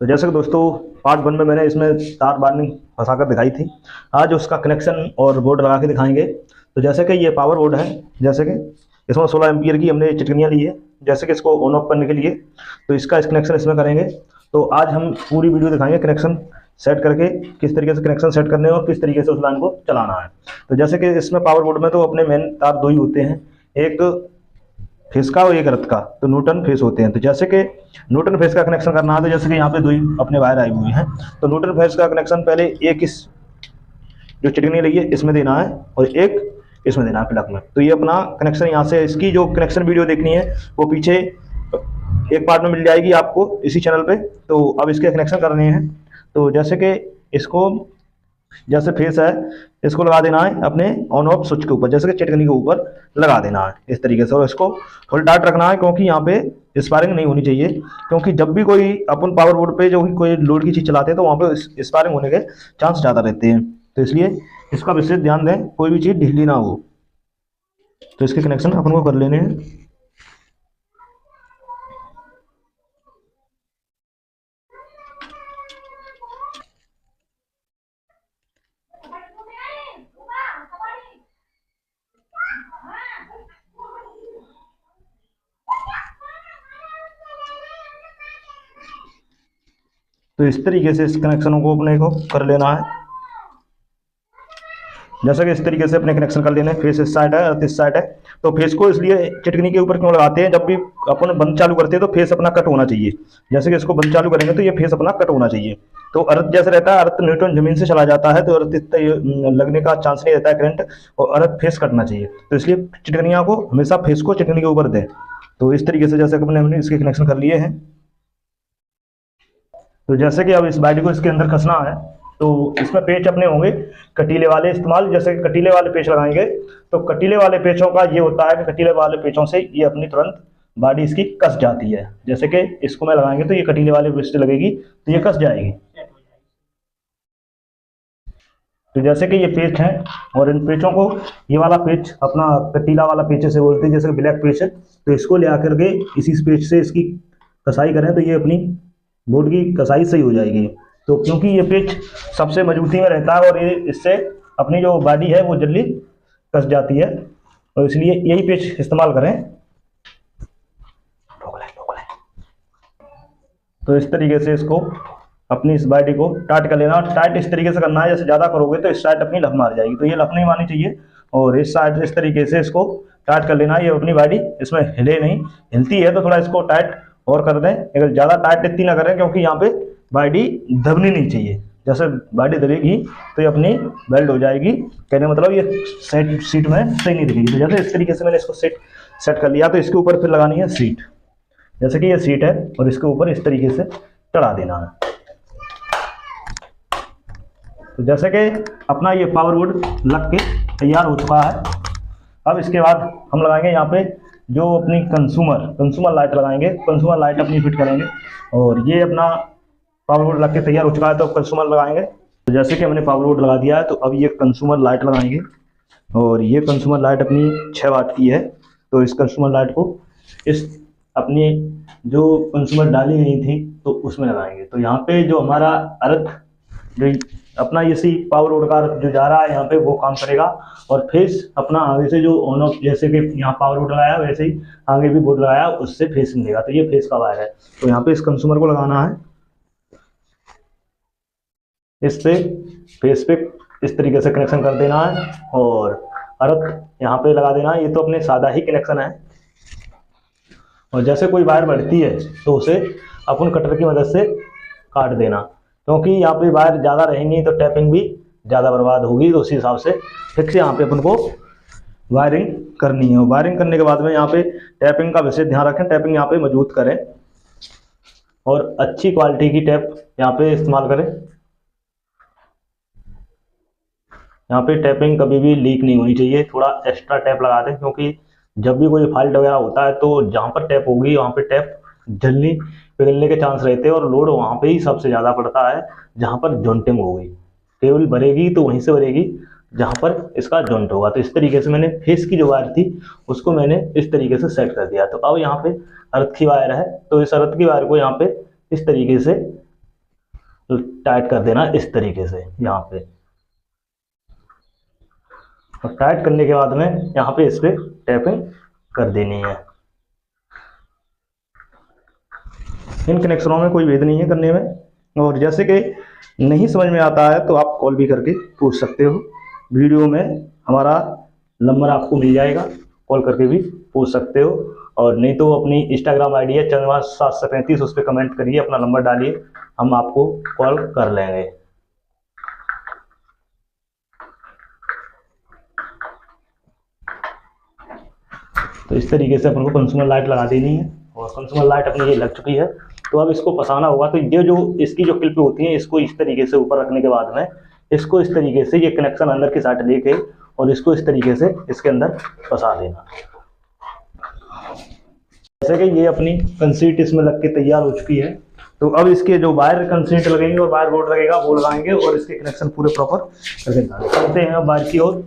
तो जैसे कि दोस्तों पार्ट 1 में मैंने इसमें तार बार्निंग फंसाकर दिखाई थी। आज उसका कनेक्शन और बोर्ड लगा के दिखाएंगे। तो जैसे कि ये पावर बोर्ड है, जैसे कि इसमें 16 एम्पियर की हमने चिटकनियाँ ली है, जैसे कि इसको ऑन ऑफ करने के लिए। तो इसका कनेक्शन इसमें करेंगे। तो आज हम पूरी वीडियो दिखाएंगे कनेक्शन सेट करके, किस तरीके से कनेक्शन सेट करने हैं और किस तरीके से उस लाइन को चलाना है। तो जैसे कि इसमें पावर बोर्ड में तो अपने मेन तार दो ही होते हैं, एक फेस का और एक अर्थ का। तो न्यूट्रल फेस होते हैं। तो जैसे कि न्यूट्रल फेस का कनेक्शन करना है, तो जैसे कि यहाँ पे दो ही अपने वायर आई हुई हैं। तो न्यूट्रल फेस का कनेक्शन पहले एक इस जो चिटकनी लगी है इसमें देना है और एक इसमें देना है प्लग में। तो ये अपना कनेक्शन यहाँ से, इसकी जो कनेक्शन वीडियो देखनी है वो पीछे एक पार्ट में मिल जाएगी आपको इसी चैनल पे। तो अब इसके कनेक्शन करने हैं। तो जैसे कि इसको, जैसे फेस है इसको लगा देना है अपने ऑन ऑफ स्विच के ऊपर, जैसे कि चिटकनी के ऊपर लगा देना है इस तरीके से। और इसको फुल टाइट रखना है, क्योंकि यहाँ पे स्पार्किंग नहीं होनी चाहिए। क्योंकि जब भी कोई अपन पावर बोर्ड पे जो भी कोई लोड की चीज़ चलाते हैं तो वहाँ पे स्पार्किंग होने के चांस ज़्यादा रहते हैं। तो इसलिए इसका विशेष ध्यान दें, कोई भी चीज़ ढीली ना हो। तो इसके कनेक्शन अपन को कर लेने हैं। तो इस तरीके से इस कनेक्शनों को अपने को कर लेना है। जैसा कि इस तरीके से अपने कनेक्शन कर लेना है। फेस इस साइड है और इस साइड है। तो फेस को इसलिए चिटकनी के ऊपर क्यों लगाते हैं, जब भी अपन बंद चालू करते हैं तो फेस अपना कट होना चाहिए। जैसे कि इसको बंद चालू करेंगे तो ये फेस अपना कट होना चाहिए। तो अर्थ जैसे रहता है, अर्थ न्यूट्रन जमीन से चला जाता है तो अर्थ इतना लगने का चांस नहीं रहता है करंट, और अर्थ फेस कटना चाहिए। तो इसलिए चिटकनियाँ को हमेशा फेस को चिटकनी के ऊपर दें। तो इस तरीके से जैसे हमने इसके कनेक्शन कर लिए हैं। तो जैसे कि अब इस बाइट को इसके अंदर कसना है, तो इसमें पेच अपने होंगे कटीले वाले इस्तेमाल। जैसे कि कटीले वाले पेच लगाएंगे तो कटीले वाले पेचों का ये होता है कि कटीले वाले पेचों से ये अपनी तुरंत बॉडी इसकी कस जाती है। जैसे कि इसको मैं लगाएंगे तो ये कटीले वाले पेच से लगेगी तो ये कस जाएगी। तो जैसे कि ये पेच है और इन पेचों को, ये वाला पेच अपना कटीला वाला पेच से बोलते हैं, जैसे कि ब्लैक पेच है। तो इसको ले आकर के इसी पेच से इसकी कसाई करें तो ये अपनी बोर्ड की कसाई सही हो जाएगी। तो क्योंकि ये पेच सबसे मजबूती में रहता है और ये इससे अपनी जो बॉडी है वो जल्दी कस जाती है, और इसलिए यही पेच इस्तेमाल करें। तो इस तरीके से इसको अपनी इस बॉडी को टाइट कर लेना, और टाइट इस तरीके से करना है, जैसे ज़्यादा करोगे तो इस साइड अपनी लप मार जाएगी। तो ये लप नहीं मारनी चाहिए, और इस साइड इस तरीके से इसको टाइट कर लेना। ये अपनी बॉडी इसमें हिले नहीं, हिलती है तो थोड़ा इसको टाइट और कर दें। अगर ज़्यादा टाइट इतनी ना करें, क्योंकि यहाँ पे बॉडी दबनी नहीं चाहिए। जैसे बॉडी दबेगी तो ये अपनी बेल्ट हो जाएगी। कहने मतलब ये सीट में सही नहीं दिखेगी। तो जैसे इस तरीके से मैंने इसको सेट कर लिया, तो इसके ऊपर फिर लगानी है सीट। जैसे कि ये सीट है और इसके ऊपर इस तरीके से चढ़ा देना है। तो जैसे कि अपना ये पावर बोर्ड लग के तैयार हो चुका है। अब इसके बाद हम लगाएंगे यहाँ पे जो अपनी कंज्यूमर लाइट लगाएंगे। कंज्यूमर लाइट अपनी फिट करेंगे, और ये अपना पावर बोर्ड लग के तैयार हो चुका है तो कंज्यूमर लगाएंगे। तो जैसे कि हमने पावर बोर्ड लगा दिया है, तो अब ये कंज्यूमर लाइट लगाएंगे, और ये कंज्यूमर लाइट अपनी 6 वाट की है। तो इस कंज्यूमर लाइट को इस अपनी जो कंज्यूमर डाली गई थी तो उसमें लगाएंगे। तो यहाँ पे जो हमारा अर्थ जो अपना इसी पावर बोर्ड का अर्थ जो जा रहा है यहाँ पे वो काम करेगा, और फेस अपना आगे से जो ऑन ऑफ, जैसे कि यहाँ पावर बोर्ड लगाया वैसे ही आगे भी बोर्ड लगाया, उससे फेस मिलेगा। तो ये फेस का वायर है। तो यहाँ पे इस कंज्यूमर को लगाना है, इस पे फेस पे इस तरीके से कनेक्शन कर देना है, और अर्थ यहाँ पे लगा देना है। ये तो अपने सादा ही कनेक्शन है। और जैसे कोई वायर बढ़ती है तो उसे अपन कटर की मदद से काट देना, क्योंकि यहाँ पे वायर ज़्यादा रहेंगी तो टैपिंग भी ज़्यादा बर्बाद होगी। तो उसी हिसाब से फिर से यहाँ पे अपन को वायरिंग करनी है। वायरिंग करने के बाद में यहाँ पे टैपिंग का विशेष ध्यान रखें, टैपिंग यहाँ पे मजबूत करें और अच्छी क्वालिटी की टैप यहाँ पे इस्तेमाल करें। यहाँ पे टैपिंग कभी भी लीक नहीं होनी चाहिए, थोड़ा एक्स्ट्रा टैप लगा दें, क्योंकि जब भी कोई फॉल्ट वगैरह होता है तो जहाँ पर टैप होगी वहाँ पे टैप जल्दी पिघलने के चांस रहते हैं, और लोड वहाँ पे ही सबसे ज़्यादा पड़ता है जहाँ पर जॉइंटिंग होगी। केबल भरेगी तो वहीं से भरेगी जहाँ पर इसका जॉइंट होगा। तो इस तरीके से मैंने फेस की जो वायर थी उसको मैंने इस तरीके से सेट कर दिया। तो अब यहाँ पे अर्थ की वायर है, तो इस अर्थ की वायर को यहाँ पे इस तरीके से तो टाइट कर देना इस तरीके से यहाँ पे, और टाइट करने के बाद में यहाँ पे इस पर टैपिंग कर देनी है। इन कनेक्शनों में कोई भेद नहीं है करने में, और जैसे कि नहीं समझ में आता है तो आप कॉल भी करके पूछ सकते हो। वीडियो में हमारा नंबर आपको मिल जाएगा, कॉल करके भी पूछ सकते हो, और नहीं तो अपनी इंस्टाग्राम आईडी है चंद्रमा 735, उस पर कमेंट करिए, अपना नंबर डालिए, हम आपको कॉल कर लेंगे। तो इस तरीके से अपन को कंज्यूमर लाइट लगा देनी है, और कंज्यूमर लाइट अपनी ये लग चुकी है। तो अब इसको फंसाना होगा। तो ये जो इसकी जो क्लिप होती है, इसको इस तरीके से ऊपर रखने के बाद में इसको इस तरीके से ये कनेक्शन अंदर की साइड लेके और इसको इस तरीके से इसके अंदर फंसा देना। जैसे कि ये अपनी कंसीट इसमें लग के तैयार हो चुकी है। तो अब इसके जो वायर कंसीट लगेंगे और वायर बोर्ड लगेगा वो लगाएंगे, और इसके कनेक्शन पूरे प्रॉपर करके चलते हैं अब बाहर की ओर।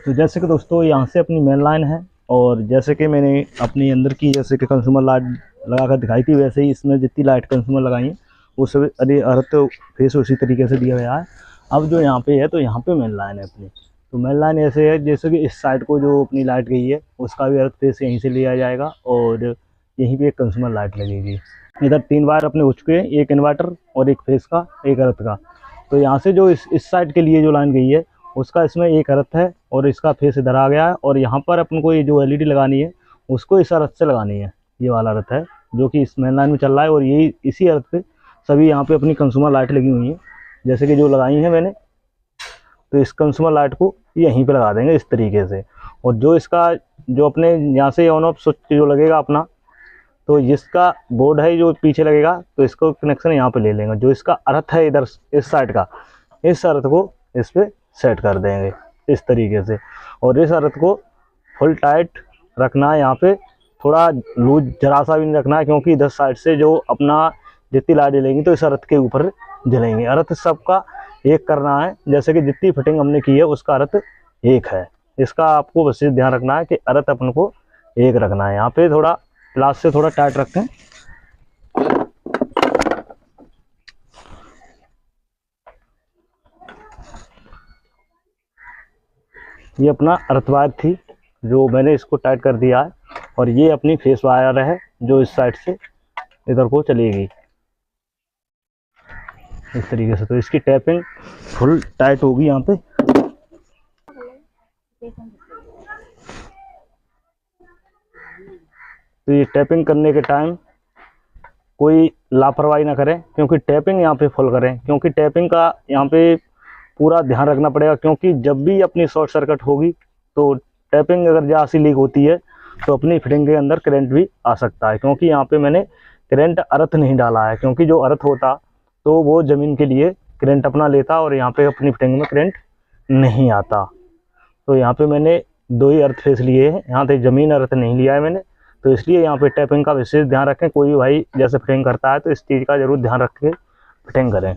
तो जैसे कि दोस्तों यहाँ से अपनी मेन लाइन है, और जैसे कि मैंने अपनी अंदर की जैसे कि कंज्यूमर लाइट लगा कर दिखाई थी, वैसे ही इसमें जितनी लाइट कंज्यूमर लगाई है वो सब अर्थ फेस उसी तरीके से दिया गया है। अब जो यहाँ पे है, तो यहाँ पे मेन लाइन है अपनी। तो मेन लाइन ऐसे है जैसे कि इस साइड को जो अपनी लाइट गई है उसका भी अर्थ फेस यहीं से लिया जाएगा, और यहीं पे एक कंज्यूमर लाइट लगेगी। इधर 3 वायर अपने हो चुके हैं, एक इन्वर्टर और एक फेस का, एक अर्थ का। तो यहाँ से जो इस साइड के लिए जो लाइन गई है उसका इसमें एक अर्थ है, और इसका फेस इधर आ गया है। और यहाँ पर अपन को ये जो एलईडी लगानी है उसको इस अर्थ से लगानी है। ये वाला अर्थ है जो कि इस मेन लाइन में चल रहा है, और यही इसी अर्थ पे सभी यहाँ पे अपनी कंज्यूमर लाइट लगी हुई हैं, जैसे कि जो लगाई हैं मैंने। तो इस कंज्यूमर लाइट को यहीं पे लगा देंगे इस तरीके से। और जो इसका जो अपने यहाँ से ऑन ऑफ स्विच जो लगेगा अपना, तो जिसका बोर्ड है जो पीछे लगेगा, तो इसको कनेक्शन यहाँ पे ले लेंगे। जो इसका अर्थ है इधर इस साइड का, इस अर्थ को इस पर सेट कर देंगे इस तरीके से। और इस अर्थ को फुल टाइट रखना है, यहाँ पे थोड़ा लूज जरा सा भी नहीं रखना है, क्योंकि इधर साइड से जो अपना जितनी लाइट जलेंगी तो इस अर्थ के ऊपर जलेंगे। अर्थ सबका एक करना है, जैसे कि जितनी फिटिंग हमने की है उसका अर्थ एक है। इसका आपको विशेष ध्यान रखना है कि अर्थ अपन को एक रखना है। यहाँ पे थोड़ा प्लास से थोड़ा टाइट रखें। ये अपना अर्थ वायर थी जो मैंने इसको टाइट कर दिया है, और ये अपनी फेस वायर है जो इस साइड से इधर को चलेगी इस तरीके से। तो इसकी टैपिंग फुल टाइट होगी यहाँ पे। तो ये टैपिंग करने के टाइम कोई लापरवाही ना करें, क्योंकि टैपिंग यहाँ पे फुल करें, क्योंकि टैपिंग का यहाँ पे पूरा ध्यान रखना पड़ेगा। क्योंकि जब भी अपनी शॉर्ट सर्किट होगी तो टैपिंग अगर जहाँ से लीक होती है तो अपनी फिटिंग के अंदर करंट भी आ सकता है। क्योंकि यहाँ पे मैंने करंट अर्थ नहीं डाला है, क्योंकि जो अर्थ होता तो वो ज़मीन के लिए करंट अपना लेता, और यहाँ पे अपनी फिटिंग में करंट नहीं आता। तो यहाँ पे मैंने 2 ही अर्थ फेस लिए हैं, यहाँ पे ज़मीन अर्थ नहीं लिया है मैंने। तो इसलिए यहाँ पे टैपिंग का विशेष ध्यान रखें। कोई भी भाई जैसे फिटिंग करता है तो इस चीज़ का ज़रूर ध्यान रख के फिटिंग करें।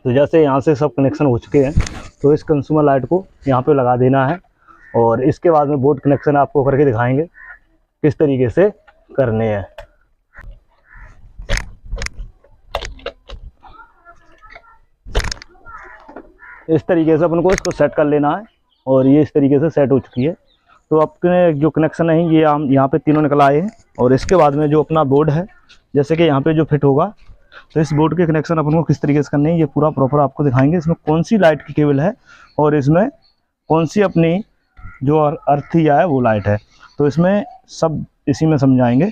तो जैसे यहाँ से सब कनेक्शन हो चुके हैं, तो इस कंज्यूमर लाइट को यहाँ पे लगा देना है, और इसके बाद में बोर्ड कनेक्शन आपको करके दिखाएंगे किस तरीके से करने हैं। इस तरीके से अपन को इसको सेट कर लेना है, और ये इस तरीके से सेट हो चुकी है। तो अपने जो कनेक्शन है ये हम यहाँ पे तीनों निकल आए हैं, और इसके बाद में जो अपना बोर्ड है जैसे कि यहाँ पे जो फिट होगा, तो इस बोर्ड के कनेक्शन अपन को किस तरीके से करने हैं ये पूरा प्रॉपर आपको दिखाएंगे। इसमें कौन सी लाइट की केबल है और इसमें कौन सी अपनी जो अर्थ या है वो लाइट है, तो इसमें सब इसी में समझाएंगे।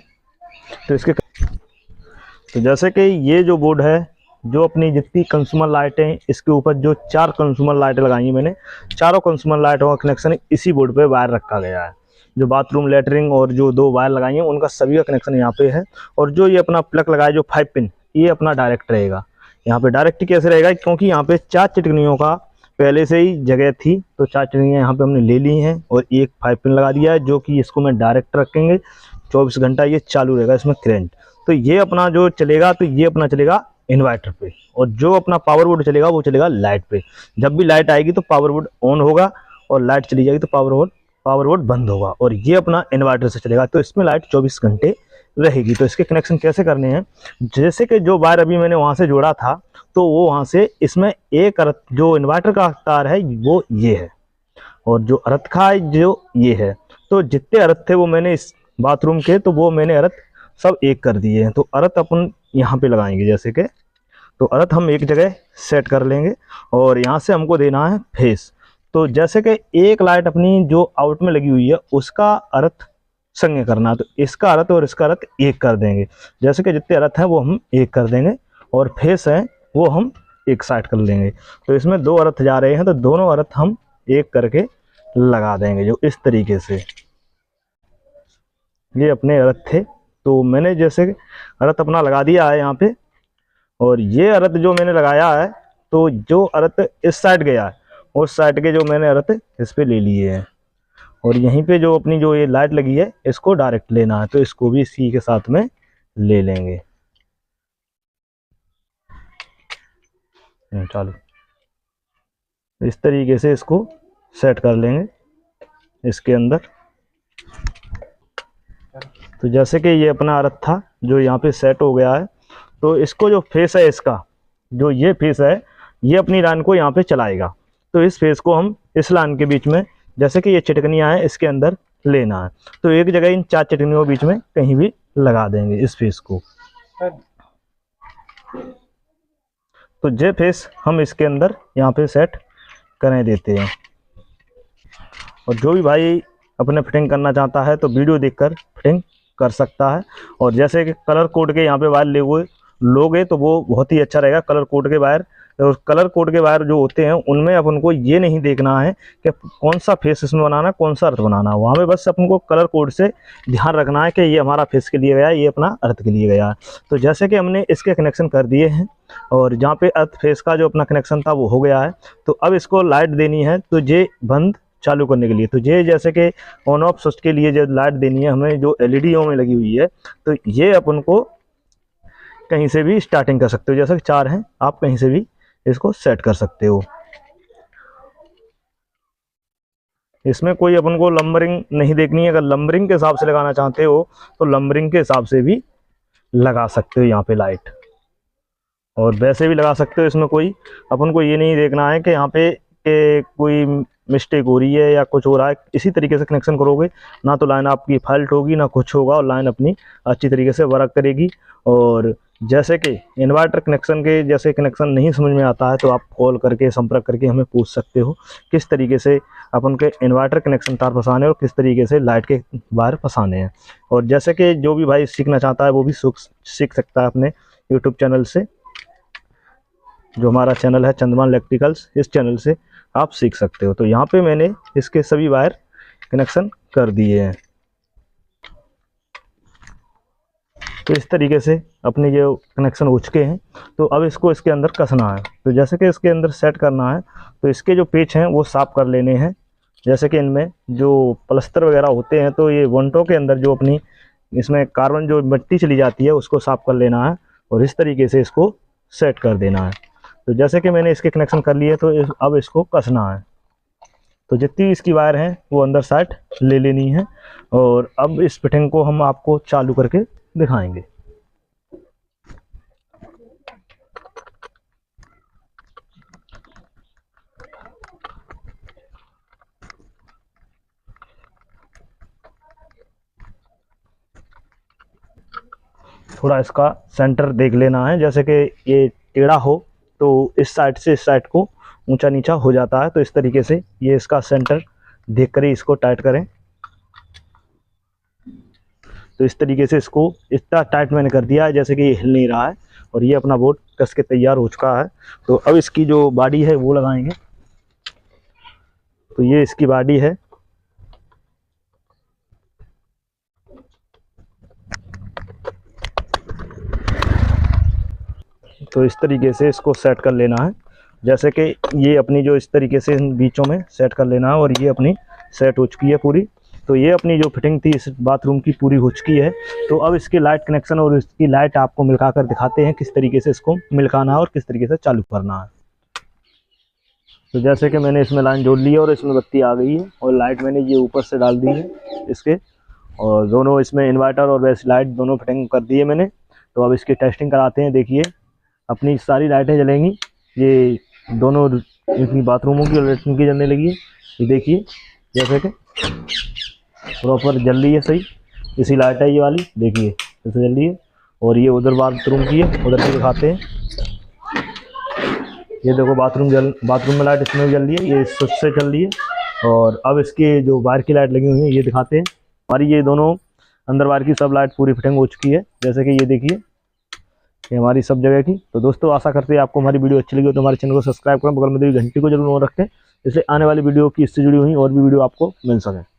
तो इसके तो जैसे कि ये जो बोर्ड है, जो अपनी जितनी कंज्यूमर लाइटें इसके ऊपर जो 4 कंज्यूमर लाइट लगाई हैं मैंने, चारों कंज्यूमर लाइटों का कनेक्शन इसी बोर्ड पे वायर रखा गया है। जो बाथरूम लेटरिंग और जो 2 वायर लगाई हैं उनका सभी का कनेक्शन यहाँ पे है। और जो ये अपना प्लग लगाया जो 5 पिन, ये अपना डायरेक्ट रहेगा। यहाँ पे डायरेक्ट कैसे रहेगा, क्योंकि यहाँ पे 4 चिटकनियों का पहले से ही जगह थी, तो 4 चिटकनियाँ यहाँ पे हमने ले ली हैं, और एक 5 पिन लगा दिया है, जो कि इसको मैं डायरेक्ट रखेंगे 24 घंटा ये चालू रहेगा इसमें करंट। तो ये अपना जो चलेगा, तो ये अपना चलेगा इन्वर्टर पे, और जो अपना पावर बोर्ड चलेगा वो चलेगा लाइट पे। जब भी लाइट आएगी तो पावर बोर्ड ऑन होगा, और लाइट चली जाएगी तो पावर बोर्ड बंद होगा, और ये अपना इन्वर्टर से चलेगा। तो इसमें लाइट 24 घंटे रहेगी। तो इसके कनेक्शन कैसे करने हैं, जैसे कि जो वायर अभी मैंने वहाँ से जोड़ा था तो वो वहाँ से इसमें एक अर्थ जो इन्वर्टर का तार है वो ये है, और जो अर्थ का जो ये है। तो जितने अर्थ थे वो मैंने इस बाथरूम के, तो वो मैंने अर्थ सब एक कर दिए हैं। तो अर्थ अपन यहाँ पे लगाएंगे, जैसे कि तो अर्थ हम एक जगह सेट कर लेंगे और यहाँ से हमको देना है फेस। तो जैसे कि एक लाइट अपनी जो आउट में लगी हुई है उसका अर्थ संगे करना, तो इसका अर्थ और इसका अर्थ एक कर देंगे। जैसे कि जितने अर्थ हैं वो हम एक कर देंगे और फेस हैं वो हम एक साइड कर लेंगे। तो इसमें दो अर्थ जा रहे हैं तो दोनों अर्थ हम एक करके लगा देंगे, जो इस तरीके से। ये अपने अर्थ थे, तो मैंने जैसे अर्थ अपना लगा दिया है यहाँ पे, और ये अर्थ जो मैंने लगाया है तो जो अर्थ इस साइड गया है उस साइड के जो मैंने अर्थ इस पे ले लिए हैं, और यहीं पे जो अपनी जो ये लाइट लगी है इसको डायरेक्ट लेना है, तो इसको भी इसी के साथ में ले लेंगे। चालू इस तरीके से इसको सेट कर लेंगे इसके अंदर। तो जैसे कि ये अपना अर्थ था जो यहाँ पे सेट हो गया है, तो इसको जो फेस है इसका जो ये फेस है ये अपनी लाइन को यहाँ पे चलाएगा। तो इस फेस को हम इस लाइन के बीच में, जैसे कि ये चिटकनियाँ हैं इसके अंदर लेना है, तो एक जगह इन 4 चिटकनियों के बीच में कहीं भी लगा देंगे इस फेस को। तो ये फेस हम इसके अंदर यहाँ पे सेट करें देते हैं। और जो भी भाई अपने फिटिंग करना चाहता है तो वीडियो देखकर फिटिंग कर सकता है। और जैसे कि कलर कोड के यहाँ पे वायर लोगे तो वो बहुत ही अच्छा रहेगा। कलर कोड के वायर, और कलर कोड के वायर जो होते हैं उनमें अपन को ये नहीं देखना है कि कौन सा फेस इसमें बनाना है, कौन सा अर्थ बनाना है। वहाँ पे बस अपन को कलर कोड से ध्यान रखना है कि ये हमारा फेस के लिए गया है, ये अपना अर्थ के लिए गया है। तो जैसे कि हमने इसके कनेक्शन कर दिए हैं और जहाँ पे अर्थ फेस का जो अपना कनेक्शन था वो हो गया है, तो अब इसको लाइट देनी है। तो ये बंद चालू करने के लिए, तो ये जैसे कि ऑन ऑफ स्विच के लिए जो लाइट देनी है हमें जो एलईडीओ में लगी हुई है, तो ये अपन को कहीं से भी स्टार्टिंग कर सकते हो। जैसे कि 4 हैं, आप कहीं से भी इसको सेट कर सकते हो। इसमें कोई अपन को लंबरिंग नहीं देखनी है। अगर लंबरिंग के हिसाब से लगाना चाहते हो तो लंबरिंग के हिसाब से भी लगा सकते हो यहाँ पे लाइट, और वैसे भी लगा सकते हो। इसमें कोई अपन को ये नहीं देखना है कि यहाँ पे कोई मिस्टेक हो रही है या कुछ हो रहा है। इसी तरीके से कनेक्शन करोगे ना तो लाइन आपकी फॉल्ट होगी ना कुछ होगा, और लाइन अपनी अच्छी तरीके से वर्क करेगी। और जैसे कि इन्वर्टर कनेक्शन के जैसे कनेक्शन नहीं समझ में आता है तो आप कॉल करके संपर्क करके हमें पूछ सकते हो किस तरीके से अपन के इन्वर्टर कनेक्शन तार फंसाने और किस तरीके से लाइट के वायर फंसाने हैं। और जैसे कि जो भी भाई सीखना चाहता है वो भी सीख सकता है अपने यूट्यूब चैनल से, जो हमारा चैनल है चंद्रमान इलेक्ट्रिकल्स, इस चैनल से आप सीख सकते हो। तो यहाँ पे मैंने इसके सभी वायर कनेक्शन कर दिए हैं। तो इस तरीके से अपने ये कनेक्शन हो चुके हैं। तो अब इसको इसके अंदर कसना है। तो जैसे कि इसके अंदर सेट करना है तो इसके जो पेच हैं वो साफ़ कर लेने हैं। जैसे कि इनमें जो प्लस्तर वगैरह होते हैं तो ये वंटों के अंदर जो अपनी इसमें कार्बन जो मिट्टी चली जाती है उसको साफ़ कर लेना है और इस तरीके से इसको सेट कर देना है। तो जैसे कि मैंने इसके कनेक्शन कर लिए तो अब इसको कसना है। तो जितनी इसकी वायर हैं वो अंदर साइड ले लेनी है, और अब इस फिटिंग को हम आपको चालू करके दिखाएंगे। थोड़ा इसका सेंटर देख लेना है, जैसे कि ये टेढ़ा हो तो इस साइड से इस साइड को ऊंचा नीचा हो जाता है। तो इस तरीके से ये इसका सेंटर देख कर ही इसको टाइट करें। तो इस तरीके से इसको इतना टाइट मैंने कर दिया है जैसे कि ये हिल नहीं रहा है, और ये अपना बोर्ड कस के तैयार हो चुका है। तो अब इसकी जो बॉडी है वो लगाएंगे। तो ये इसकी बॉडी है। तो इस तरीके से इसको सेट कर लेना है, जैसे कि ये अपनी जो इस तरीके से इन बीचों में सेट कर लेना है, और ये अपनी सेट हो चुकी है पूरी। तो ये अपनी जो फिटिंग थी इस बाथरूम की पूरी हो चुकी है। तो अब इसकी लाइट कनेक्शन और इसकी लाइट आपको मिलका कर दिखाते हैं किस तरीके से इसको मिलकाना है और किस तरीके से चालू करना है। तो जैसे कि मैंने इसमें लाइन जोड़ ली है और इसमें बत्ती आ गई है, और लाइट मैंने ये ऊपर से डाल दी है इसके, और दोनों इसमें इन्वर्टर और वैसी लाइट दोनों फिटिंग कर दी है मैंने। तो अब इसकी टेस्टिंग कराते हैं। देखिए अपनी सारी लाइटें जलेंगी, ये दोनों इनकी बाथरूमों की और लेटरिन की जलने लगी है। ये देखिए जैसे कि प्रॉपर जल रही है सही। इसी लाइट है ये वाली, देखिए जैसे जल रही है। और ये उधर बाथरूम की है, उधर की दिखाते हैं। ये देखो बाथरूम में लाइट इसमें भी जल रही है, ये स्विच से चल रही है। और अब इसके जो बाहर की लाइट लगी हुई है ये दिखाते हैं। हमारी ये दोनों अंदर बाहर की सब लाइट पूरी फिटिंग हो चुकी है। जैसे कि ये देखिए ये हमारी सब जगह की। तो दोस्तों आशा करते हैं आपको हमारी वीडियो अच्छी लगी हो तो हमारे चैनल को सब्सक्राइब करें, बगल में दी घंटी को जरूर ऑन रखें, जिससे आने वाली वीडियो की इससे जुड़ी हुई और भी वीडियो आपको मिल सके।